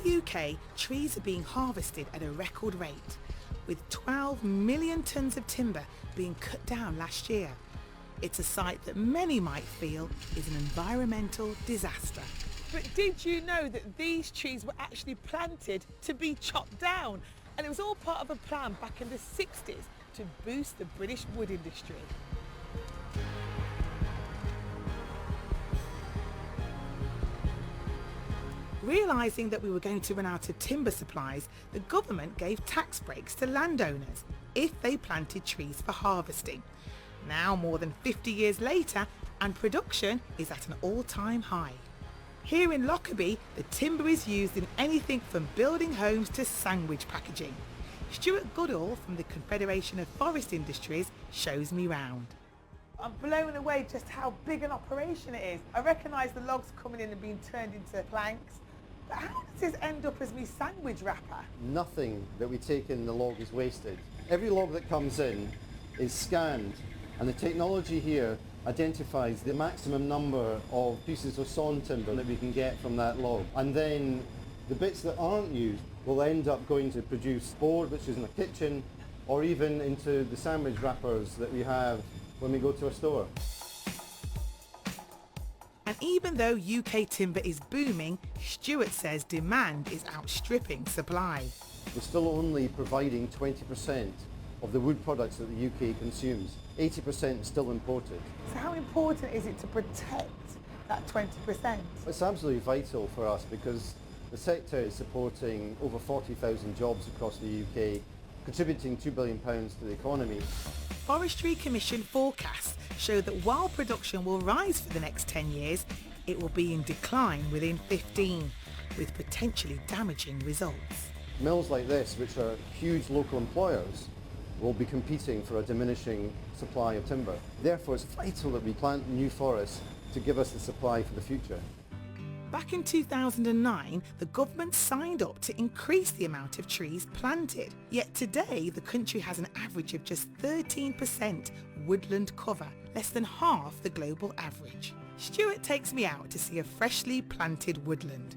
the UK, trees are being harvested at a record rate, with 12 million tonnes of timber being cut down last year. It's a sight that many might feel is an environmental disaster. But did you know that these trees were actually planted to be chopped down? And it was all part of a plan back in the 60s to boost the British wood industry. Realising that we were going to run out of timber supplies, the government gave tax breaks to landowners if they planted trees for harvesting. Now, more than 50 years later, and production is at an all-time high. Here in Lockerbie, the timber is used in anything from building homes to sandwich packaging. Stuart Goodall from the Confederation of Forest Industries shows me round. I'm blown away just how big an operation it is. I recognise the logs coming in and being turned into planks. But how does this end up as me sandwich wrapper? Nothing that we take in the log is wasted. Every log that comes in is scanned, and the technology here identifies the maximum number of pieces of sawn timber that we can get from that log. And then the bits that aren't used will end up going to produce board, which is in the kitchen, or even into the sandwich wrappers that we have when we go to a store. And even though UK timber is booming, Stuart says demand is outstripping supply. We're still only providing 20% of the wood products that the UK consumes. 80% is still imported. So how important is it to protect that 20%? It's absolutely vital for us because the sector is supporting over 40,000 jobs across the UK, contributing £2 billion to the economy. Forestry Commission forecasts show that while production will rise for the next 10 years, it will be in decline within 15, with potentially damaging results. Mills like this, which are huge local employers, will be competing for a diminishing supply of timber. Therefore, it's vital that we plant new forests to give us the supply for the future. Back in 2009, the government signed up to increase the amount of trees planted. Yet today, the country has an average of just 13% woodland cover, less than half the global average. Stuart takes me out to see a freshly planted woodland.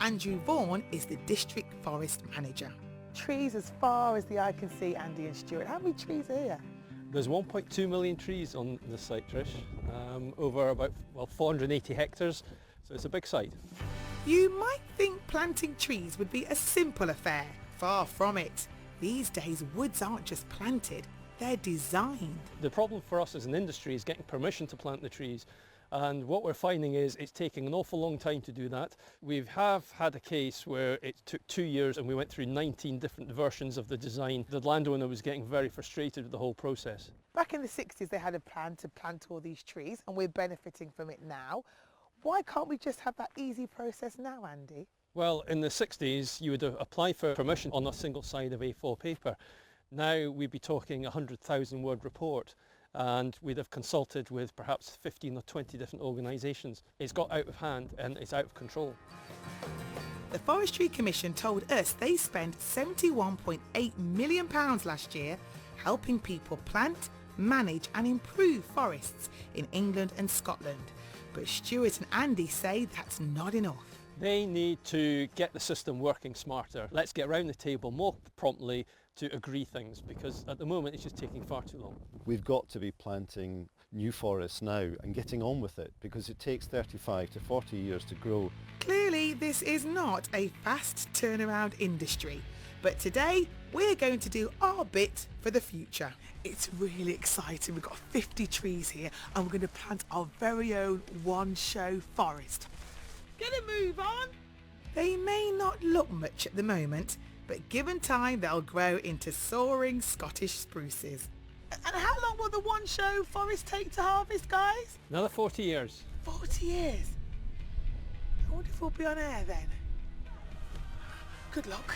Andrew Vaughan is the district forest manager. Trees as far as the eye can see, Andy and Stuart. How many trees are here? There's 1.2 million trees on this site, Trish, over about 480 hectares, so it's a big site. You might think planting trees would be a simple affair. Far from it. These days, woods aren't just planted, they're designed. The problem for us as an industry is getting permission to plant the trees. And what we're finding is it's taking an awful long time to do that. We have had a case where it took 2 years and we went through 19 different versions of the design. The landowner was getting very frustrated with the whole process. Back in the 60s, they had a plan to plant all these trees and we're benefiting from it now. Why can't we just have that easy process now, Andy? Well, in the 60s, you would apply for permission on a single side of A4 paper. Now we'd be talking a 100,000 word report. And we'd have consulted with perhaps 15 or 20 different organisations. It's got out of hand and it's out of control. The Forestry Commission told us they spent £71.8 million last year helping people plant, manage and improve forests in England and Scotland. But Stuart and Andy say that's not enough. They need to get the system working smarter. Let's get around the table more promptly to agree things, because at the moment it's just taking far too long. We've got to be planting new forests now and getting on with it, because it takes 35 to 40 years to grow. Clearly this is not a fast turnaround industry, but today we're going to do our bit for the future. It's really exciting. We've got 50 trees here and we're going to plant our very own One Show forest. Gonna move on. They may not look much at the moment, but given time they'll grow into soaring Scottish spruces. And how long will the One Show forest take to harvest, guys? Another 40 years. 40 years? I wonder if we'll be on air then. Good luck.